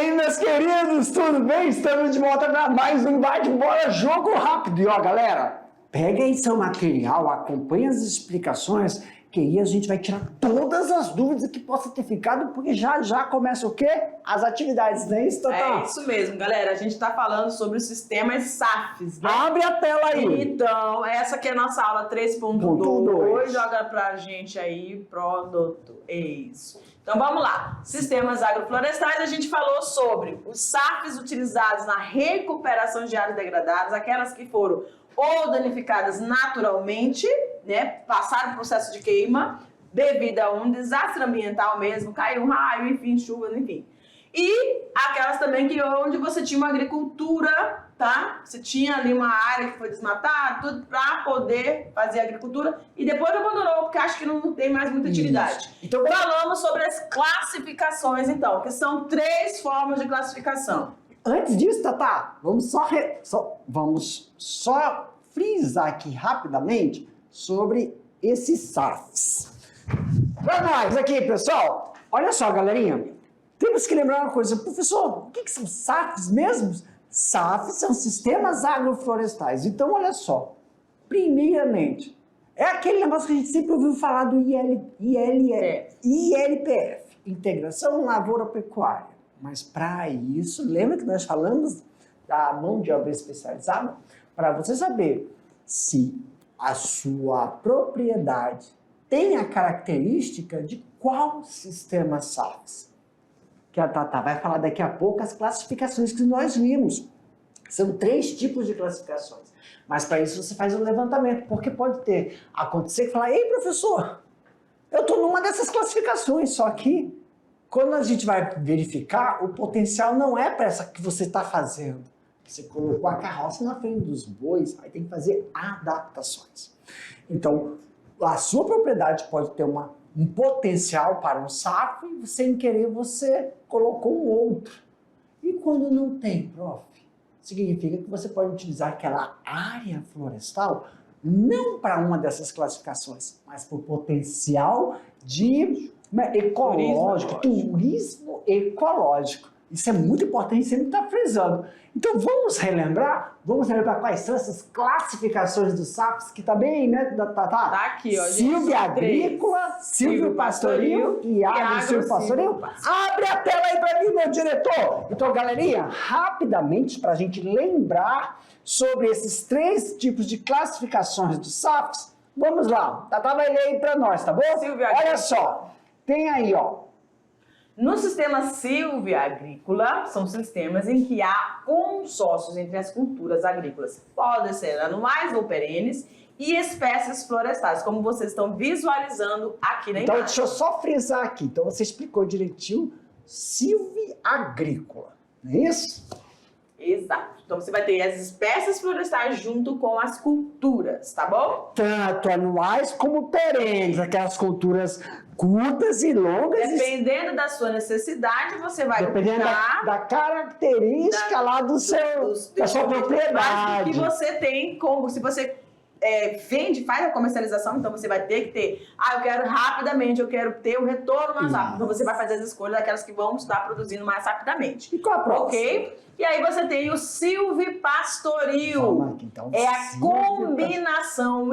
aí, meus queridos, tudo bem? Estamos de volta para mais um bate-bola jogo rápido. E ó, galera, pega aí seu material, acompanha as explicações, que aí a gente vai tirar todas as dúvidas que possa ter ficado, porque já começa o quê? As atividades, não é isso, Tatá? É isso mesmo, galera. A gente está falando sobre os sistemas SAFs, né? Abre a tela aí. Então, essa aqui é a nossa aula 3.2. Joga pra gente aí, produto. É isso. Então, vamos lá. Sistemas agroflorestais, a gente falou sobre os SAFs utilizados na recuperação de áreas degradadas, aquelas que foram ou danificadas naturalmente, né, passaram por processo de queima, devido a um desastre ambiental mesmo, caiu um raio, enfim, chuvas, enfim. E aquelas também que onde você tinha uma agricultura, tá? Você tinha ali uma área que foi desmatada, tudo para poder fazer agricultura e depois abandonou, porque acho que não tem mais muita utilidade. Então, falamos sobre as classificações, então, que são 3 formas de classificação. Antes disso, Tatá, vamos só frisar aqui rapidamente sobre esses SAFs. Para nós aqui, pessoal, olha só, galerinha, temos que lembrar uma coisa. Professor, o que são SAFs mesmo? SAFs são sistemas agroflorestais. Então, olha só, primeiramente, é aquele negócio que a gente sempre ouviu falar do ILPF, Integração Lavoura-Pecuária. Mas para isso, lembra que nós falamos da mão de obra especializada? Para você saber se a sua propriedade tem a característica de qual sistema SAFs. Que a Tatá vai falar daqui a pouco as classificações que nós vimos. São 3 tipos de classificações. Mas para isso você faz um levantamento, porque pode acontecer que falar, ei professor, eu estou numa dessas classificações, só que quando a gente vai verificar, o potencial não é para essa que você está fazendo. Você colocou a carroça na frente dos bois, aí tem que fazer adaptações. Então, a sua propriedade pode ter um potencial para um SAF e sem querer você colocou um outro. E quando não tem, prof, significa que você pode utilizar aquela área florestal não para uma dessas classificações, mas por potencial de ecológico, turismo ecológico. Isso é muito importante, sempre está frisando. Então vamos relembrar quais são essas classificações dos SAFs, que está bem, né, Tatá? Tá aqui, ó, gente. Silvia Agrícola, Silvio Pastoril e Agro Silvio Pastoril. Abre a tela aí para mim, meu diretor. Então, galerinha, rapidamente, para a gente lembrar sobre esses 3 tipos de classificações dos SAFs, vamos lá. Tatá vai ler aí para nós, tá bom? Silvia Olha Agrícola. só, tem aí, ó. No sistema silvia-agrícola, são sistemas em que há consórcios entre as culturas agrícolas, podem ser anuais ou perenes, e espécies florestais, como vocês estão visualizando aqui na Então, imagem. deixa eu só frisar aqui. Então, você explicou direitinho, silvia-agrícola, não é isso? Exato. Então, você vai ter as espécies florestais junto com as culturas, tá bom? Tanto anuais como perenes, aquelas culturas curtas e longas. Dependendo da sua necessidade, você vai dependendo da característica lá da sua propriedade. Que você tem, como se você vende, faz a comercialização, então você vai ter que ter, eu quero rapidamente, eu quero ter o retorno mais rápido. Então você vai fazer as escolhas daquelas que vão estar produzindo mais rapidamente. E qual a próxima? Ok? E aí você tem o silvipastoril. Então, é a combinação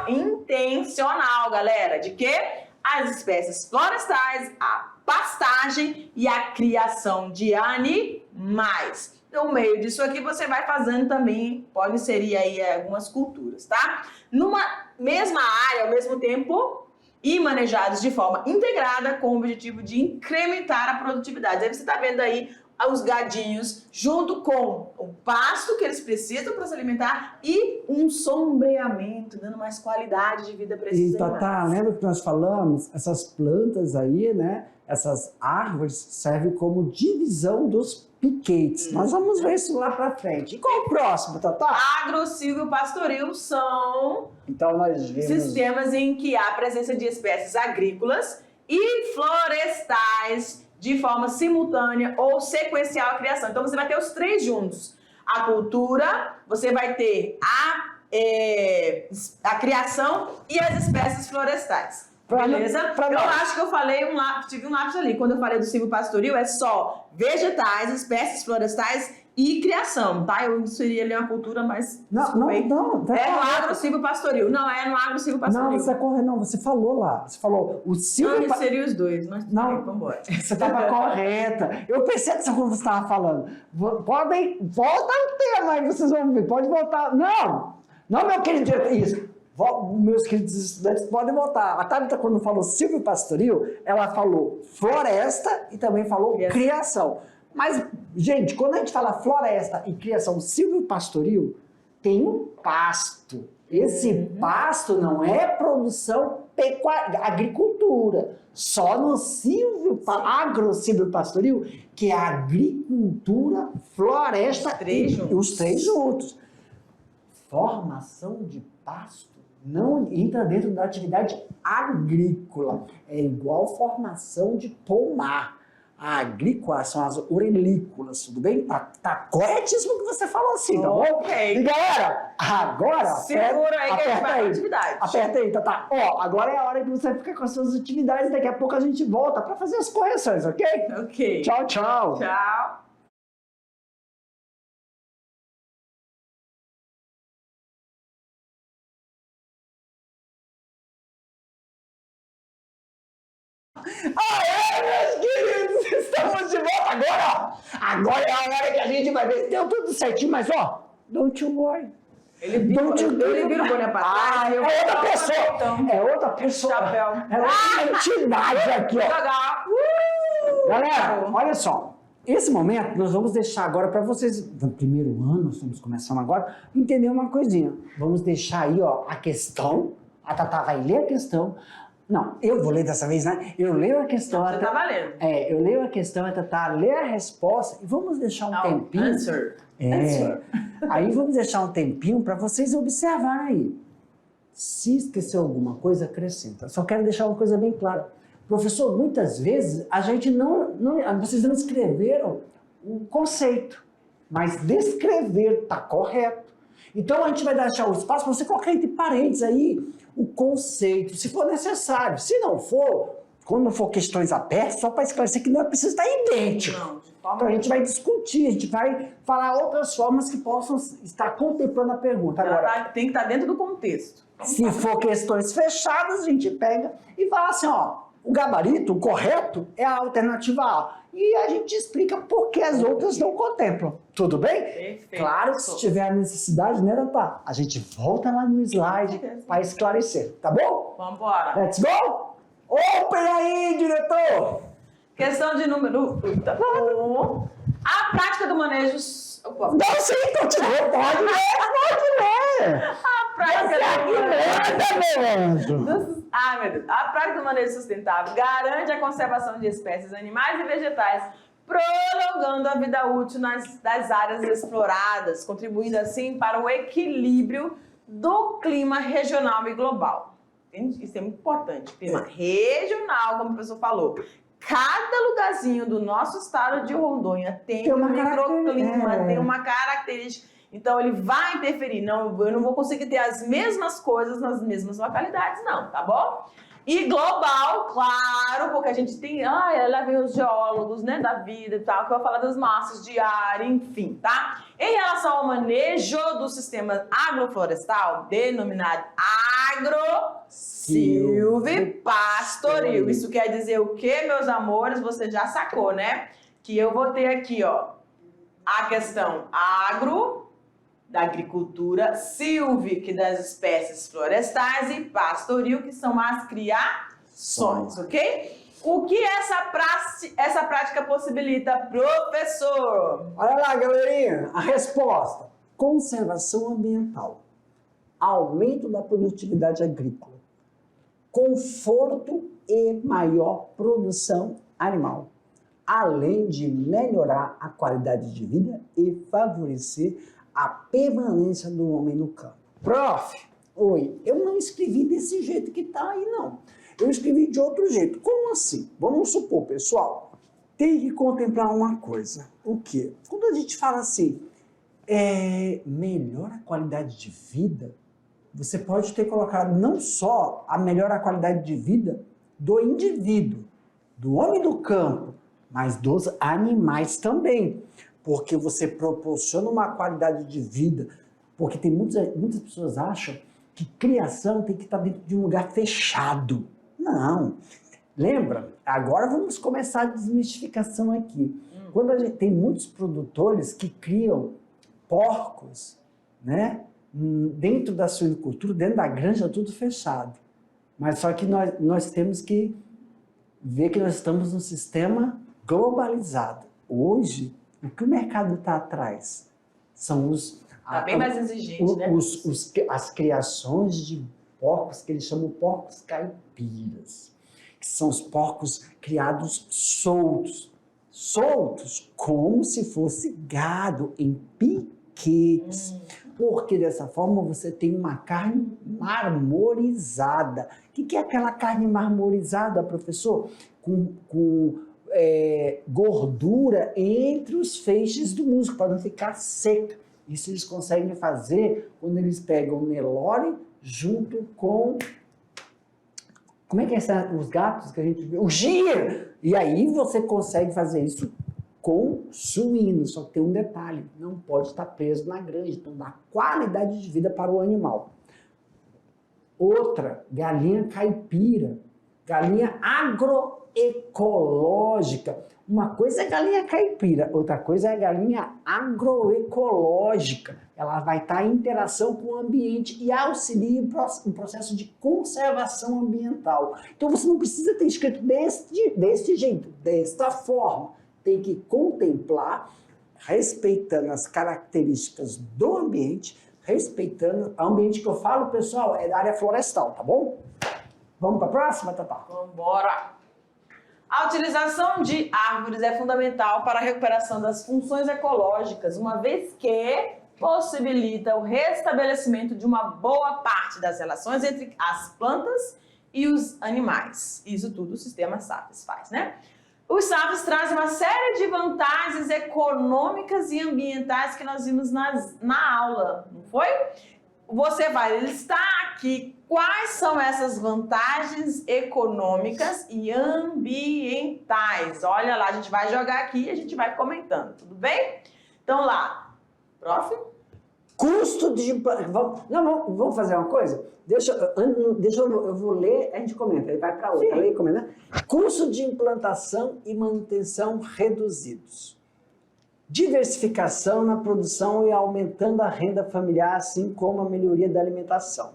intencional, galera, de quê? As espécies florestais, a pastagem e a criação de animais. No meio disso aqui você vai fazendo também, pode inserir aí algumas culturas, tá? Numa mesma área, ao mesmo tempo, e manejados de forma integrada com o objetivo de incrementar a produtividade. Aí você tá vendo aí os gadinhos junto com o pasto que eles precisam para se alimentar e um sombreamento, dando mais qualidade de vida para esses animais. Tatá, lembra que nós falamos? Essas plantas aí, né? Essas árvores servem como divisão dos piquetes. Nós vamos ver isso lá para frente. E qual o próximo, Tatá? Agro silvopastoril são então nós vimos sistemas em que há presença de espécies agrícolas e florestais de forma simultânea ou sequencial a criação. Então você vai ter os 3 juntos. A cultura, você vai ter a criação e as espécies florestais. Beleza? Eu acho que eu falei tive um lápis ali. Quando eu falei do silvopastoril, é só vegetais, espécies florestais e criação, tá? Eu inseri ali uma cultura, mas Não. é no agro silvopastoril. Não, é no agro silvopastoril. Não, você corre, não. Você falou lá. Você falou o silvopastoril. Não, inseri os dois. Mas não, vamos embora. Você estava correta. Eu percebi isso quando você estava falando. Volta o tema aí, vocês vão ver. Pode voltar. Não, meu querido diretor. Isso. Meus queridos estudantes podem voltar. A Tabita, quando falou silvopastoril, ela falou floresta e também falou criação. Mas, gente, quando a gente fala floresta e criação silvopastoril, tem um pasto. Esse pasto não é produção pecuária, agricultura. Só no agro-silvopastoril, que é agricultura, floresta e os três juntos. Formação de pasto não entra dentro da atividade agrícola. É igual formação de pomar. A agrícola são as orelícolas, tudo bem? Tá corretíssimo o que você falou assim, tá bom? Ok. E galera, agora... Segura aí que a gente vai pra atividade. Aperta aí, tá. Ó, agora é a hora que você fica com as suas atividades. Daqui a pouco a gente volta pra fazer as correções, ok? Ok. Tchau. Tchau. Aê, meus queridos, estamos de volta agora! Agora é a hora que a gente vai ver se deu tudo certinho, mas ó, don't you worry. Ele vira o boné pra trás. É outra pessoa. Chapéu. É outra entidade aqui, ó. Galera, olha só. Esse momento nós vamos deixar agora para vocês, no primeiro ano, nós estamos começando agora, entender uma coisinha. Vamos deixar aí, ó, a questão. A Tatá vai ler a questão. Não, eu vou ler dessa vez, né? Eu leio a questão. Você tá valendo. Eu leio a questão, a Tatá lê a resposta e vamos deixar um tempinho. Answer. Aí vamos deixar um tempinho para vocês observarem aí. Se esqueceu alguma coisa, acrescenta. Só quero deixar uma coisa bem clara. Professor, muitas vezes a gente vocês não escreveram o conceito, mas descrever está correto. Então a gente vai deixar o espaço para você colocar entre parênteses aí o conceito, se for necessário. Se não for, quando for questões abertas, só para esclarecer que não é preciso estar idêntico. Não, então a gente vai discutir, a gente vai falar outras formas que possam estar contemplando a pergunta. Agora, tem que estar dentro do contexto. Se for questões fechadas, a gente pega e fala assim, ó, o gabarito, o correto, é a alternativa A. E a gente explica por que as outras não contemplam. Tudo bem? Perfeito. Claro que se tiver a necessidade, né, Tatá? A gente volta lá no slide para esclarecer, tá bom? Vamos embora. Let's go? Open aí, diretor! Questão de número 1. A prática do manejo... Opa. Não, sim, continua. Pode ler. A prática A prática do manejo sustentável garante a conservação de espécies animais e vegetais, prolongando a vida útil das áreas exploradas, contribuindo assim para o equilíbrio do clima regional e global. Isso é muito importante. Clima regional, como o professor falou. Cada lugarzinho do nosso estado de Rondônia tem um microclima, tem uma característica. Então, ele vai interferir. Não, eu não vou conseguir ter as mesmas coisas nas mesmas localidades, não, tá bom? E global, claro, porque a gente tem... lá vem os geólogos, né, da vida e tal, que vai falar das massas de ar, enfim, tá? Em relação ao manejo do sistema agroflorestal, denominado agro-silvopastoril. Isso quer dizer o quê, meus amores? Você já sacou, né? Que eu vou ter aqui, ó, a questão agro, da agricultura, silve, que das espécies florestais, e pastoril, que são as criações, ok? O que essa prática possibilita, professor? Olha lá, galerinha, a resposta. Conservação ambiental, aumento da produtividade agrícola, conforto e maior produção animal, além de melhorar a qualidade de vida e favorecer a permanência do homem no campo. Prof, oi, eu não escrevi desse jeito que tá aí, não. Eu escrevi de outro jeito. Como assim? Vamos supor, pessoal, tem que contemplar uma coisa. O quê? Quando a gente fala assim, melhora a qualidade de vida, você pode ter colocado não só a melhor qualidade de vida do indivíduo, do homem do campo, mas dos animais também. Porque você proporciona uma qualidade de vida. Porque tem muitas pessoas acham que criação tem que estar dentro de um lugar fechado. Não. Lembra? Agora vamos começar a desmistificação aqui. Quando a gente tem muitos produtores que criam porcos, né? Dentro da suinocultura, dentro da granja, tudo fechado. Mas só que nós temos que ver que nós estamos num sistema globalizado. Hoje, o que o mercado está atrás são os... Está bem mais exigente, né? As criações de porcos, que eles chamam porcos caipiras, que são os porcos criados soltos. Soltos, como se fosse gado, em piquetes. Porque dessa forma você tem uma carne marmorizada. O que é aquela carne marmorizada, professor? Com gordura entre os feixes do músculo, para não ficar seca. Isso eles conseguem fazer quando eles pegam o Nelore junto com... Como é que é os gatos que a gente vê? O Gia! E aí você consegue fazer isso com suíno, só que tem um detalhe, não pode estar preso na granja, então dá qualidade de vida para o animal. Outra, galinha caipira, galinha agroecológica. Uma coisa é galinha caipira, outra coisa é galinha agroecológica. Ela vai estar em interação com o ambiente e auxilia um processo de conservação ambiental. Então você não precisa ter escrito deste jeito, desta forma. Tem que contemplar, respeitando as características do ambiente, respeitando o ambiente que eu falo, pessoal, é da área florestal, tá bom? Vamos para a próxima, Tatá? Vamos embora! A utilização de árvores é fundamental para a recuperação das funções ecológicas, uma vez que possibilita o restabelecimento de uma boa parte das relações entre as plantas e os animais. Isso tudo o sistema SAFES faz, né? Os SAFES trazem uma série de vantagens econômicas e ambientais que nós vimos na aula, não foi? Você vai listar aqui quais são essas vantagens econômicas e ambientais. Olha lá, a gente vai jogar aqui e a gente vai comentando, tudo bem? Então lá, prof? Custo de... Vamos fazer uma coisa? Eu vou ler, a gente comenta, aí vai para outra. Lê e comenta. Custo de implantação e manutenção reduzidos. Diversificação na produção e aumentando a renda familiar, assim como a melhoria da alimentação.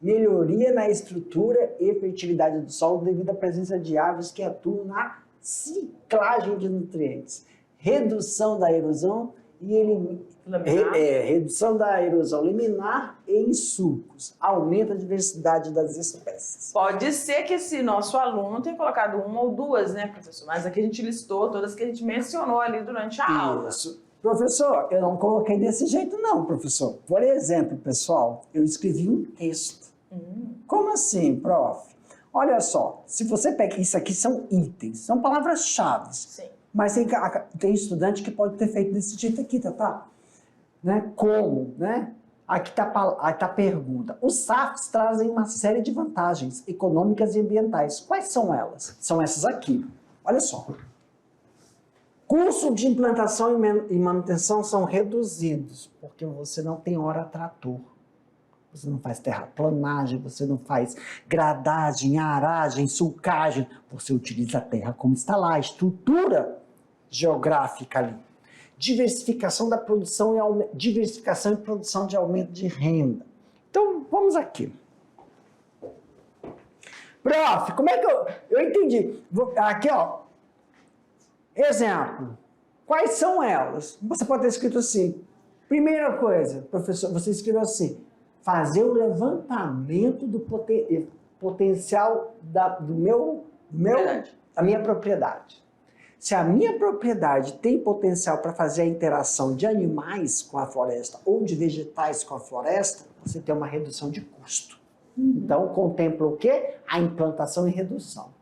Melhoria na estrutura e fertilidade do solo devido à presença de árvores que atuam na ciclagem de nutrientes. Redução da erosão e redução da erosão liminar e em sulcos. Aumenta a diversidade das espécies. Pode ser que esse nosso aluno tenha colocado uma ou duas, né, professor? Mas aqui a gente listou todas que a gente mencionou ali durante a aula. Isso. Professor, eu não coloquei desse jeito não, professor. Por exemplo, pessoal, eu escrevi um texto. Como assim, prof? Olha só, se você pega isso aqui, são itens, são palavras-chave. Sim. Mas tem estudante que pode ter feito desse jeito aqui, tá? Né? Como, né? Aqui tá a pergunta. Os SAFs trazem uma série de vantagens econômicas e ambientais. Quais são elas? São essas aqui. Olha só. Custo de implantação e manutenção são reduzidos, porque você não tem hora trator. Você não faz terraplanagem, você não faz gradagem, aragem, sulcagem. Você utiliza a terra como está lá, a estrutura geográfica ali. Diversificação da produção diversificação e produção de aumento de renda. Então, vamos aqui. Prof, como é que eu entendi? Aqui, ó. Exemplo. Quais são elas? Você pode ter escrito assim. Primeira coisa, professor, você escreveu assim. Fazer o levantamento do potencial da minha propriedade. Se a minha propriedade tem potencial para fazer a interação de animais com a floresta ou de vegetais com a floresta, você tem uma redução de custo. Então, contempla o quê? A implantação e redução.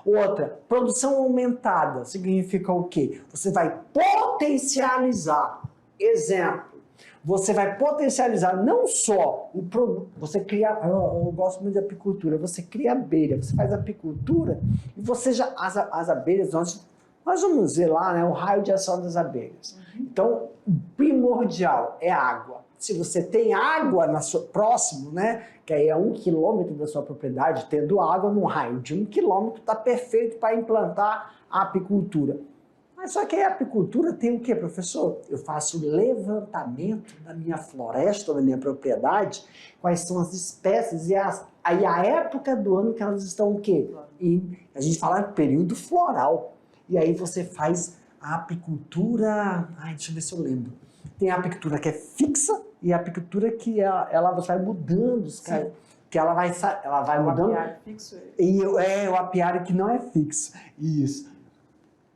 Outra, produção aumentada significa o quê? Você vai potencializar. Exemplo, Você vai potencializar não só o produto, você cria, eu gosto muito de apicultura, você cria abelha, você faz apicultura e você já, as abelhas, nós vamos ver lá, né, o raio de ação das abelhas. Então, o primordial é água. Se você tem água próximo, né, que aí é 1 quilômetro da sua propriedade, tendo água num raio de 1 quilômetro, está perfeito para implantar a apicultura. Mas só que a apicultura tem o quê, professor? Eu faço levantamento da minha floresta, da minha propriedade, quais são as espécies e aí a época do ano que elas estão o quê? A gente fala período floral. E aí você faz a apicultura... deixa eu ver se eu lembro. Tem a apicultura que é fixa e a apicultura que ela vai mudando, que ela vai mudando. O apiário fixo? O apiário que não é fixo. Isso.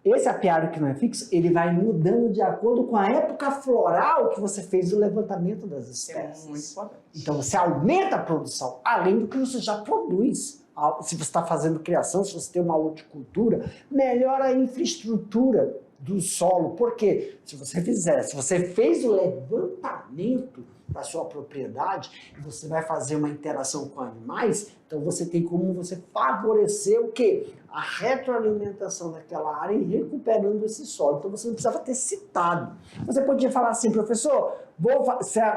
Esse apiário que não é fixo, ele vai mudando de acordo com a época floral que você fez o levantamento das espécies. É muito importante. Então você aumenta a produção, além do que você já produz. Se você está fazendo criação, se você tem uma horticultura, melhora a infraestrutura do solo. Por quê? Se você fez o levantamento da sua propriedade e você vai fazer uma interação com animais, então você tem como você favorecer o quê? A retroalimentação daquela área e recuperando esse solo. Então você não precisava ter citado. Você podia falar assim, professor,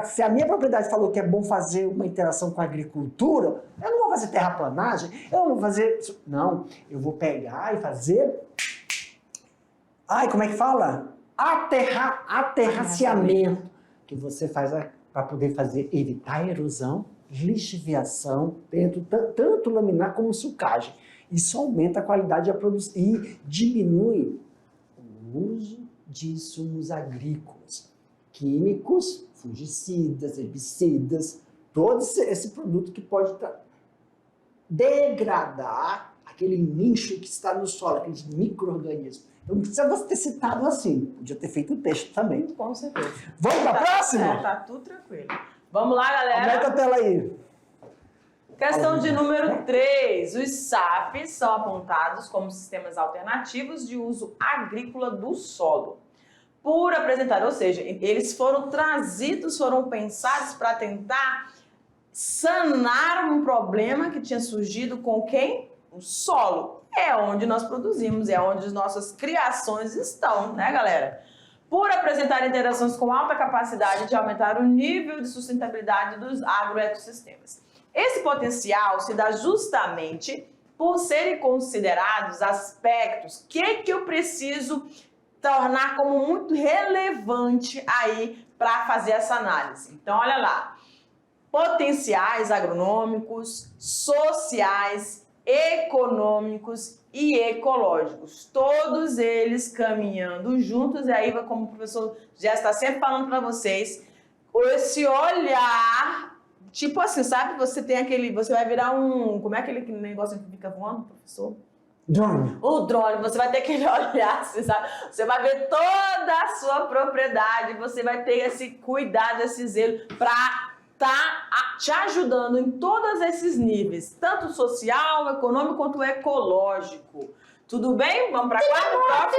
se a minha propriedade falou que é bom fazer uma interação com a agricultura, eu não vou fazer terraplanagem, eu não vou fazer... Não, eu vou pegar e fazer... como é que fala? Aterraceamento. Que você faz para poder evitar a erosão, lixiviação, tanto laminar como sulcagem. Isso aumenta a qualidade da produção e diminui o uso de insumos agrícolas, químicos, fungicidas, herbicidas, todo esse produto que pode degradar aquele nicho que está no solo, aqueles micro-organismos. Então, não precisa você ter citado assim. Podia ter feito o texto também. Com certeza. Vamos para a próxima? Tá tudo tranquilo. Vamos lá, galera. Aumenta a tela aí. Questão de número 3. Os SAFs são apontados como sistemas alternativos de uso agrícola do solo. Por apresentar, ou seja, eles foram pensados para tentar sanar um problema que tinha surgido com quem? O solo. É onde nós produzimos, é onde as nossas criações estão, né, galera? Por apresentar interações com alta capacidade de aumentar o nível de sustentabilidade dos agroecossistemas. Esse potencial se dá justamente por serem considerados aspectos que eu preciso tornar como muito relevante aí para fazer essa análise. Então, olha lá. Potenciais agronômicos, sociais, econômicos e ecológicos, todos eles caminhando juntos, e aí, como o professor já está sempre falando para vocês, esse olhar, tipo assim, sabe, você vai virar como é aquele negócio que fica voando, professor? Drone. O drone, você vai ter aquele olhar, sabe? Você vai ver toda a sua propriedade, você vai ter esse cuidado, esse zelo para te ajudando em todos esses níveis, tanto social, econômico quanto ecológico. Tudo bem? Vamos para a quarta?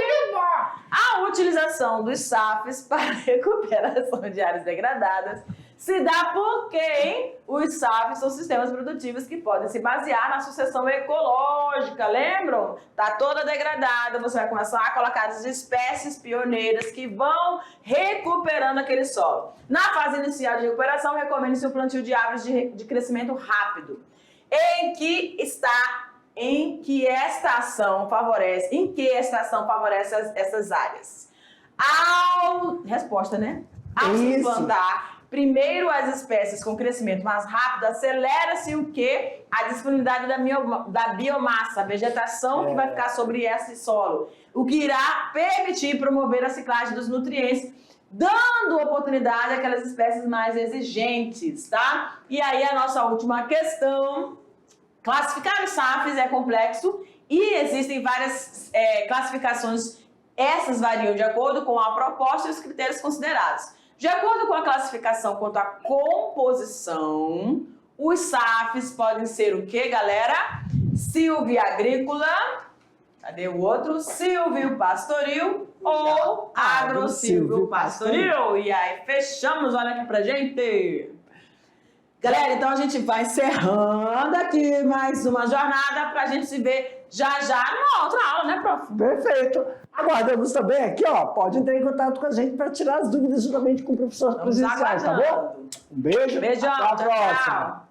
A utilização dos SAFs para recuperação de áreas degradadas se dá porque os SAFs são sistemas produtivos que podem se basear na sucessão ecológica, lembram? Está toda degradada, você vai começar a colocar as espécies pioneiras que vão recuperando aquele solo. Na fase inicial de recuperação, recomenda-se o plantio de árvores de crescimento rápido. Em que estação favorece essas áreas? Resposta, né? Ao se plantar primeiro as espécies com crescimento mais rápido, acelera-se o quê? A disponibilidade da biomassa, a vegetação que vai ficar sobre esse solo, o que irá permitir promover a ciclagem dos nutrientes, dando oportunidade àquelas espécies mais exigentes, tá? E aí a nossa última questão, classificar os SAFs é complexo e existem várias classificações, essas variam de acordo com a proposta e os critérios considerados. De acordo com a classificação quanto à composição, os SAFs podem ser o quê, galera? Silvia agrícola, Cadê o outro? Silvio Pastoril ou Agro Silvio Pastoril. E aí, fechamos. Olha aqui pra gente. Galera, então a gente vai encerrando aqui mais uma jornada pra gente se ver já numa outra aula, né, prof? Perfeito. Aguardamos também aqui, ó. Pode entrar em contato com a gente para tirar as dúvidas juntamente com professores presenciais, tá bom? Um beijo. Beijão. Até a próxima. Tchau.